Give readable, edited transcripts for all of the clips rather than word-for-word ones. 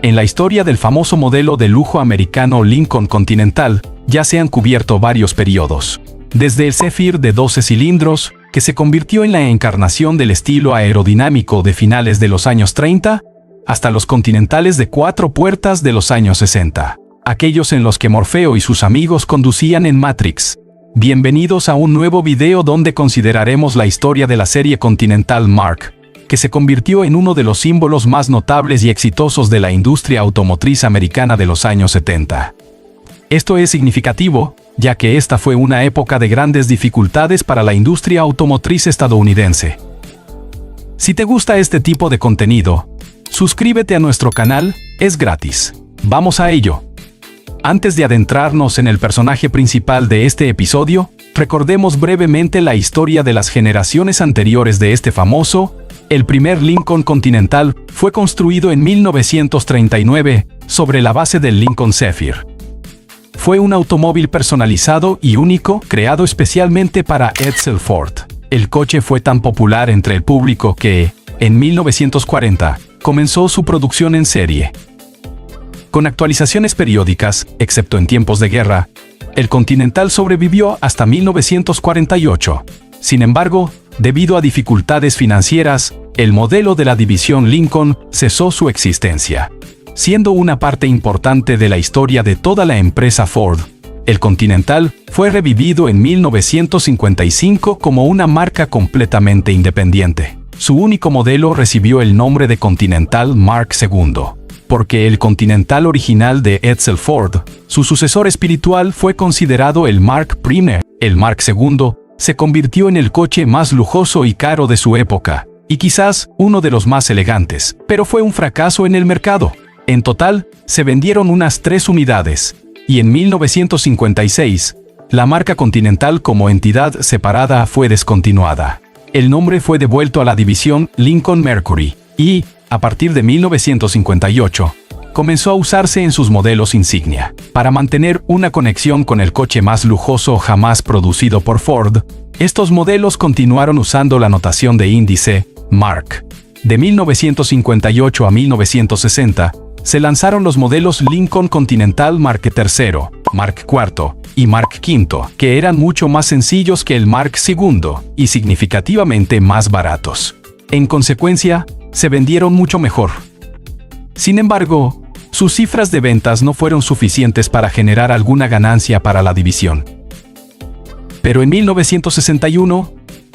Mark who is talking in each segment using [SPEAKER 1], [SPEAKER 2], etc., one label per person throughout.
[SPEAKER 1] En la historia del famoso modelo de lujo americano Lincoln Continental, ya se han cubierto varios periodos. Desde el Zephyr de 12 cilindros, que se convirtió en la encarnación del estilo aerodinámico de finales de los años 30, hasta los Continentales de 4 puertas de los años 60, aquellos en los que Morfeo y sus amigos conducían en Matrix. Bienvenidos a un nuevo video donde consideraremos la historia de la serie Continental Mark, que se convirtió en uno de los símbolos más notables y exitosos de la industria automotriz americana de los años 70. Esto es significativo, ya que esta fue una época de grandes dificultades para la industria automotriz estadounidense. Si te gusta este tipo de contenido, suscríbete a nuestro canal, es gratis. Vamos a ello. Antes de adentrarnos en el personaje principal de este episodio, recordemos brevemente la historia de las generaciones anteriores de este famoso. El primer Lincoln Continental fue construido en 1939 sobre la base del Lincoln Zephyr. Fue un automóvil personalizado y único creado especialmente para Edsel Ford. El coche fue tan popular entre el público que, en 1940, comenzó su producción en serie. Con actualizaciones periódicas, excepto en tiempos de guerra, el Continental sobrevivió hasta 1948. Sin embargo, debido a dificultades financieras, el modelo de la división Lincoln cesó su existencia. Siendo una parte importante de la historia de toda la empresa Ford, el Continental fue revivido en 1955 como una marca completamente independiente. Su único modelo recibió el nombre de Continental Mark II, porque el Continental original de Edsel Ford, su sucesor espiritual, fue considerado el Mark I. El Mark II se convirtió en el coche más lujoso y caro de su época, y quizás uno de los más elegantes, pero fue un fracaso en el mercado. En total, se vendieron unas 3 unidades, y en 1956, la marca Continental como entidad separada fue descontinuada. El nombre fue devuelto a la división Lincoln Mercury, y, a partir de 1958, comenzó a usarse en sus modelos insignia. Para mantener una conexión con el coche más lujoso jamás producido por Ford, estos modelos continuaron usando la notación de índice Mark. De 1958 a 1960, se lanzaron los modelos Lincoln Continental Mark III, Mark IV y Mark V, que eran mucho más sencillos que el Mark II y significativamente más baratos. En consecuencia, se vendieron mucho mejor. Sin embargo, sus cifras de ventas no fueron suficientes para generar alguna ganancia para la división. Pero en 1961,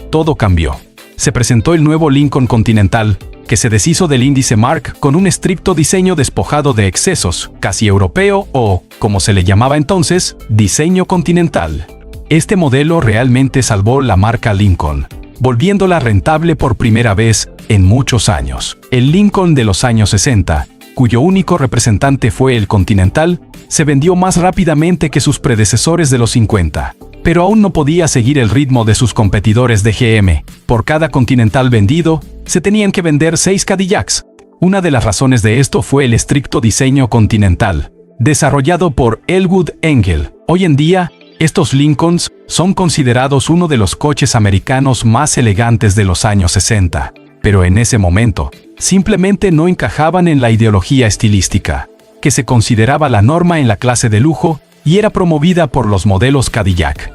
[SPEAKER 1] todo cambió. Se presentó el nuevo Lincoln Continental, que se deshizo del índice Mark con un estricto diseño despojado de excesos, casi europeo o, como se le llamaba entonces, diseño continental. Este modelo realmente salvó la marca Lincoln, volviéndola rentable por primera vez en muchos años. El Lincoln de los años 60, cuyo único representante fue el Continental, se vendió más rápidamente que sus predecesores de los 50. Pero aún no podía seguir el ritmo de sus competidores de GM. Por cada Continental vendido, se tenían que vender 6 Cadillacs. Una de las razones de esto fue el estricto diseño Continental, desarrollado por Elwood Engel. Hoy en día, estos Lincolns son considerados uno de los coches americanos más elegantes de los años 60. Pero en ese momento, simplemente no encajaban en la ideología estilística, que se consideraba la norma en la clase de lujo, y era promovida por los modelos Cadillac.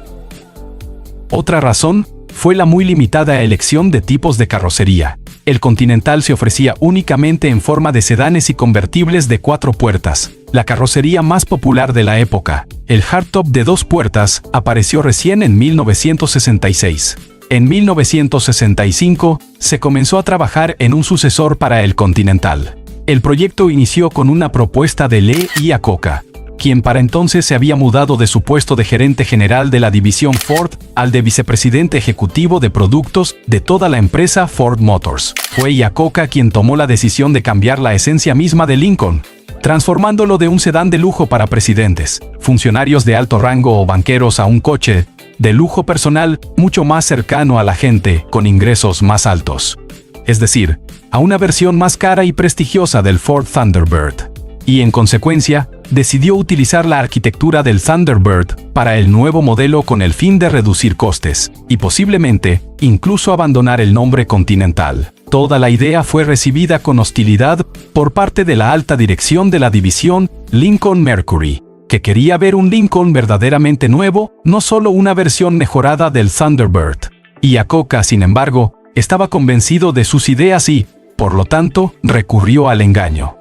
[SPEAKER 1] Otra razón fue la muy limitada elección de tipos de carrocería. El Continental se ofrecía únicamente en forma de sedanes y convertibles de 4 puertas, la carrocería más popular de la época. El hardtop de 2 puertas apareció recién en 1966. En 1965 se comenzó a trabajar en un sucesor para el Continental. El proyecto inició con una propuesta de Lee Iacocca, quien para entonces se había mudado de su puesto de gerente general de la división Ford al de vicepresidente ejecutivo de productos de toda la empresa Ford Motors. Fue Iacocca quien tomó la decisión de cambiar la esencia misma de Lincoln, transformándolo de un sedán de lujo para presidentes, funcionarios de alto rango o banqueros a un coche de lujo personal mucho más cercano a la gente con ingresos más altos. Es decir, a una versión más cara y prestigiosa del Ford Thunderbird. Y en consecuencia, decidió utilizar la arquitectura del Thunderbird para el nuevo modelo con el fin de reducir costes, y posiblemente, incluso abandonar el nombre Continental. Toda la idea fue recibida con hostilidad por parte de la alta dirección de la división Lincoln Mercury, que quería ver un Lincoln verdaderamente nuevo, no solo una versión mejorada del Thunderbird. Iacocca, sin embargo, estaba convencido de sus ideas y, por lo tanto, recurrió al engaño.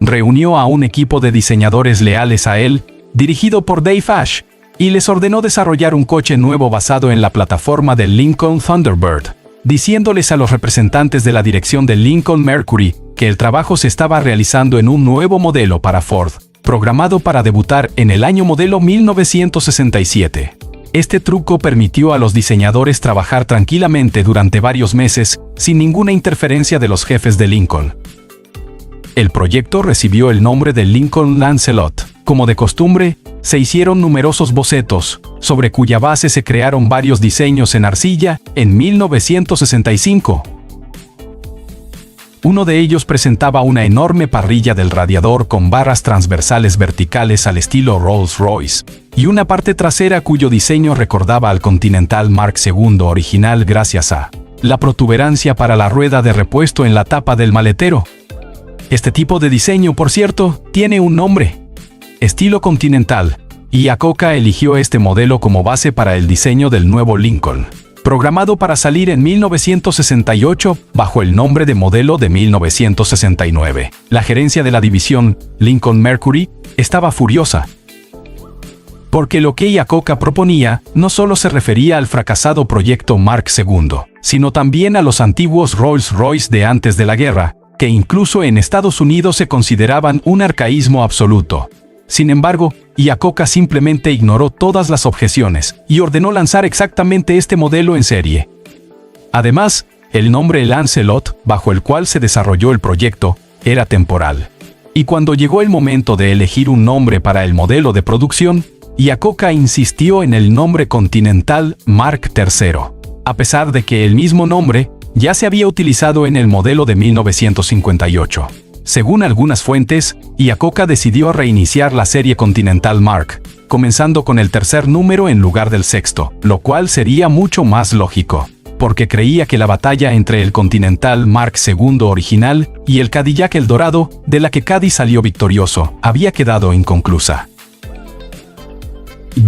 [SPEAKER 1] Reunió a un equipo de diseñadores leales a él, dirigido por Dave Ash, y les ordenó desarrollar un coche nuevo basado en la plataforma del Lincoln Thunderbird, diciéndoles a los representantes de la dirección del Lincoln Mercury que el trabajo se estaba realizando en un nuevo modelo para Ford, programado para debutar en el año modelo 1967. Este truco permitió a los diseñadores trabajar tranquilamente durante varios meses, sin ninguna interferencia de los jefes de Lincoln. El proyecto recibió el nombre de Lincoln Lancelot. Como de costumbre, se hicieron numerosos bocetos, sobre cuya base se crearon varios diseños en arcilla en 1965. Uno de ellos presentaba una enorme parrilla del radiador con barras transversales verticales al estilo Rolls-Royce, y una parte trasera cuyo diseño recordaba al Continental Mark II original gracias a la protuberancia para la rueda de repuesto en la tapa del maletero. Este tipo de diseño, por cierto, tiene un nombre: estilo Continental. Iacocca eligió este modelo como base para el diseño del nuevo Lincoln, programado para salir en 1968 bajo el nombre de modelo de 1969. La gerencia de la división Lincoln Mercury estaba furiosa, porque lo que Iacocca proponía no solo se refería al fracasado proyecto Mark II, sino también a los antiguos Rolls-Royce de antes de la guerra, que incluso en Estados Unidos se consideraban un arcaísmo absoluto. Sin embargo, Iacocca simplemente ignoró todas las objeciones y ordenó lanzar exactamente este modelo en serie. Además, el nombre Lancelot, bajo el cual se desarrolló el proyecto, era temporal. Y cuando llegó el momento de elegir un nombre para el modelo de producción, Iacocca insistió en el nombre Continental Mark III, a pesar de que el mismo nombre ya se había utilizado en el modelo de 1958. Según algunas fuentes, Iacocca decidió reiniciar la serie Continental Mark, comenzando con el tercer número en lugar del sexto, lo cual sería mucho más lógico, porque creía que la batalla entre el Continental Mark II original y el Cadillac El Dorado, de la que Cady salió victorioso, había quedado inconclusa.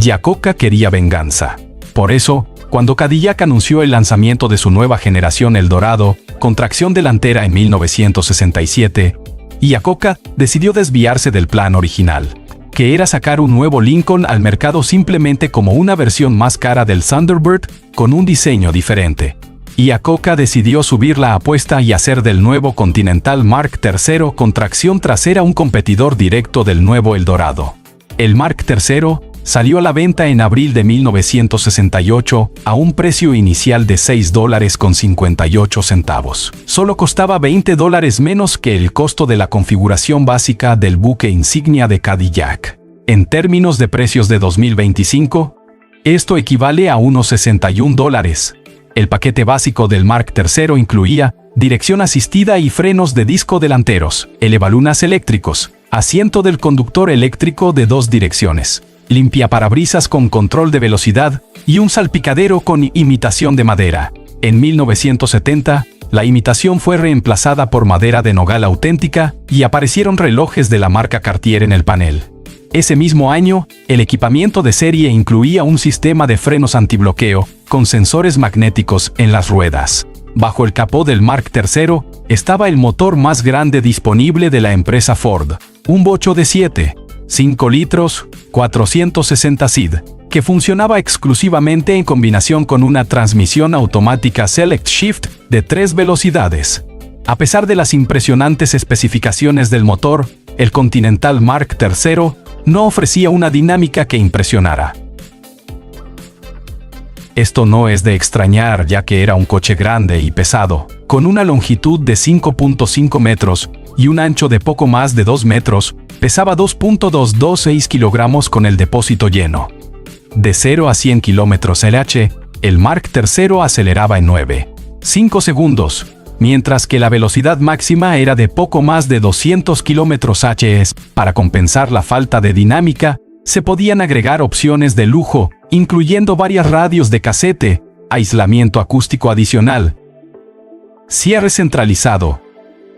[SPEAKER 1] Iacocca quería venganza. Por eso, cuando Cadillac anunció el lanzamiento de su nueva generación El Dorado, con tracción delantera en 1967, Iacocca decidió desviarse del plan original, que era sacar un nuevo Lincoln al mercado simplemente como una versión más cara del Thunderbird, con un diseño diferente. Iacocca decidió subir la apuesta y hacer del nuevo Continental Mark III con tracción trasera un competidor directo del nuevo El Dorado. El Mark III salió a la venta en abril de 1968 a un precio inicial de $6.58. Solo costaba $20 menos que el costo de la configuración básica del buque insignia de Cadillac. En términos de precios de 2025, esto equivale a unos $61. El paquete básico del Mark III incluía dirección asistida y frenos de disco delanteros, elevalunas eléctricos, asiento del conductor eléctrico de 2 direcciones, limpiaparabrisas con control de velocidad y un salpicadero con imitación de madera. En 1970, la imitación fue reemplazada por madera de nogal auténtica y aparecieron relojes de la marca Cartier en el panel. Ese mismo año, el equipamiento de serie incluía un sistema de frenos antibloqueo con sensores magnéticos en las ruedas. Bajo el capó del Mark III estaba el motor más grande disponible de la empresa Ford, un bocho de 5 litros, 460 SID, que funcionaba exclusivamente en combinación con una transmisión automática Select Shift de 3 velocidades. A pesar de las impresionantes especificaciones del motor, el Continental Mark III no ofrecía una dinámica que impresionara. Esto no es de extrañar, ya que era un coche grande y pesado, con una longitud de 5.5 metros y un ancho de poco más de 2 metros, pesaba 2.226 kilogramos con el depósito lleno. De 0 a 100 km/h, el Mark III aceleraba en 9.5 segundos, mientras que la velocidad máxima era de poco más de 200 km/h. Para compensar la falta de dinámica, se podían agregar opciones de lujo, incluyendo varias radios de casete, aislamiento acústico adicional, cierre centralizado,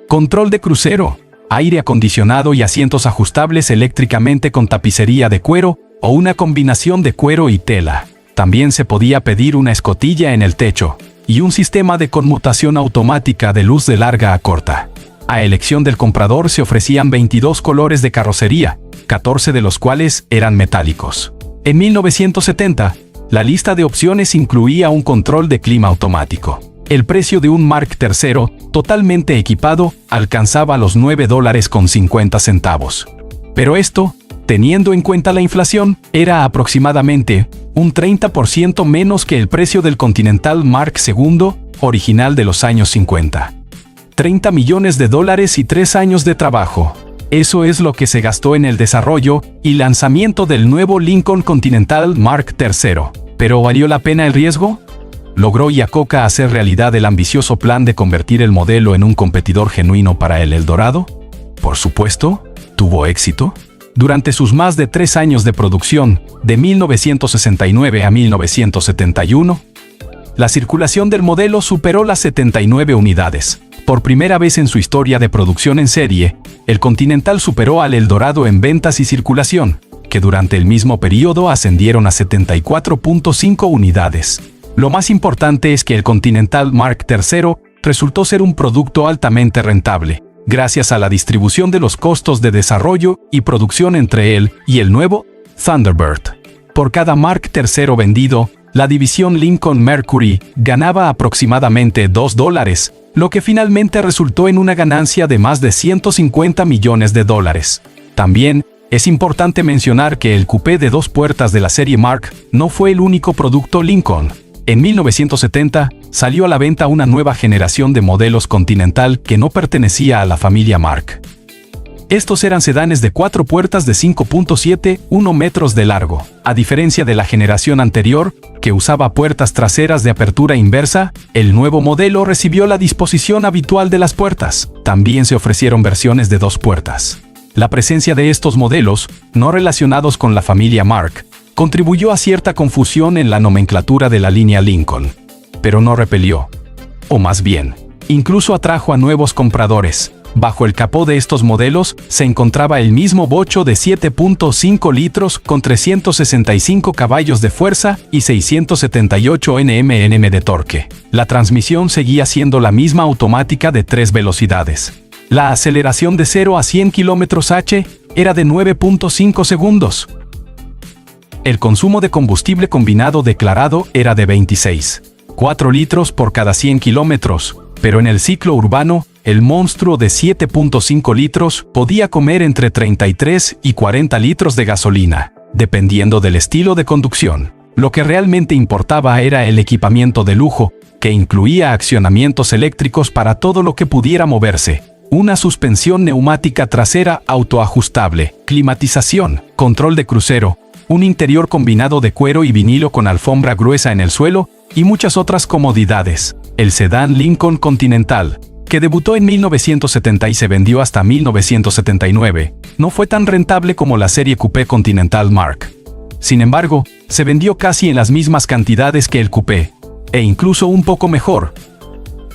[SPEAKER 1] control de crucero, aire acondicionado y asientos ajustables eléctricamente con tapicería de cuero o una combinación de cuero y tela. También se podía pedir una escotilla en el techo y un sistema de conmutación automática de luz de larga a corta. A elección del comprador se ofrecían 22 colores de carrocería, 14 de los cuales eran metálicos. En 1970, la lista de opciones incluía un control de clima automático. El precio de un Mark III, totalmente equipado, alcanzaba los $9.50. Pero esto, teniendo en cuenta la inflación, era aproximadamente un 30% menos que el precio del Continental Mark II, original de los años 50. $30 millones y 3 años de trabajo. Eso es lo que se gastó en el desarrollo y lanzamiento del nuevo Lincoln Continental Mark III. ¿Pero valió la pena el riesgo? ¿Logró Iacocca hacer realidad el ambicioso plan de convertir el modelo en un competidor genuino para el Eldorado? Por supuesto, ¿tuvo éxito? Durante sus más de 3 años de producción, de 1969 a 1971, la circulación del modelo superó las 79 unidades. Por primera vez en su historia de producción en serie, el Continental superó al Eldorado en ventas y circulación, que durante el mismo periodo ascendieron a 74.5 unidades. Lo más importante es que el Continental Mark III resultó ser un producto altamente rentable, gracias a la distribución de los costos de desarrollo y producción entre él y el nuevo Thunderbird. Por cada Mark III vendido, la división Lincoln Mercury ganaba aproximadamente $2, lo que finalmente resultó en una ganancia de más de $150 millones. También es importante mencionar que el coupé de 2 puertas de la serie Mark no fue el único producto Lincoln. En 1970 salió a la venta una nueva generación de modelos Continental que no pertenecía a la familia Mark. Estos eran sedanes de 4 puertas de 5.71 metros de largo. A diferencia de la generación anterior, que usaba puertas traseras de apertura inversa, el nuevo modelo recibió la disposición habitual de las puertas. También se ofrecieron versiones de 2 puertas. La presencia de estos modelos, no relacionados con la familia Mark, contribuyó a cierta confusión en la nomenclatura de la línea Lincoln. Pero no repelió. O más bien, incluso atrajo a nuevos compradores. Bajo el capó de estos modelos se encontraba el mismo bocho de 7.5 litros con 365 caballos de fuerza y 678 Nm de torque. La transmisión seguía siendo la misma automática de 3 velocidades. La aceleración de 0 a 100 km/h era de 9.5 segundos. El consumo de combustible combinado declarado era de 26,4 litros por cada 100 kilómetros, pero en el ciclo urbano, el monstruo de 7.5 litros podía comer entre 33 y 40 litros de gasolina, dependiendo del estilo de conducción. Lo que realmente importaba era el equipamiento de lujo, que incluía accionamientos eléctricos para todo lo que pudiera moverse, una suspensión neumática trasera autoajustable, climatización, control de crucero, un interior combinado de cuero y vinilo con alfombra gruesa en el suelo, y muchas otras comodidades. El sedán Lincoln Continental, que debutó en 1970 y se vendió hasta 1979, no fue tan rentable como la serie coupé Continental Mark. Sin embargo, se vendió casi en las mismas cantidades que el coupé, e incluso un poco mejor,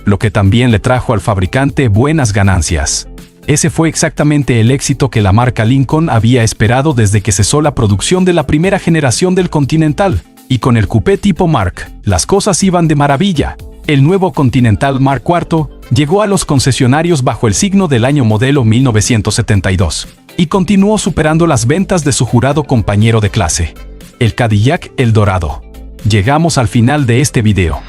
[SPEAKER 1] lo que también le trajo al fabricante buenas ganancias. Ese fue exactamente el éxito que la marca Lincoln había esperado desde que cesó la producción de la primera generación del Continental, y con el coupé tipo Mark, las cosas iban de maravilla. El nuevo Continental Mark IV llegó a los concesionarios bajo el signo del año modelo 1972 y continuó superando las ventas de su jurado compañero de clase, el Cadillac Eldorado. Llegamos al final de este video.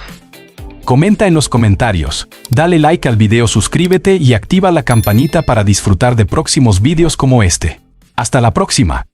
[SPEAKER 1] Comenta en los comentarios, dale like al video, suscríbete y activa la campanita para disfrutar de próximos videos como este. Hasta la próxima.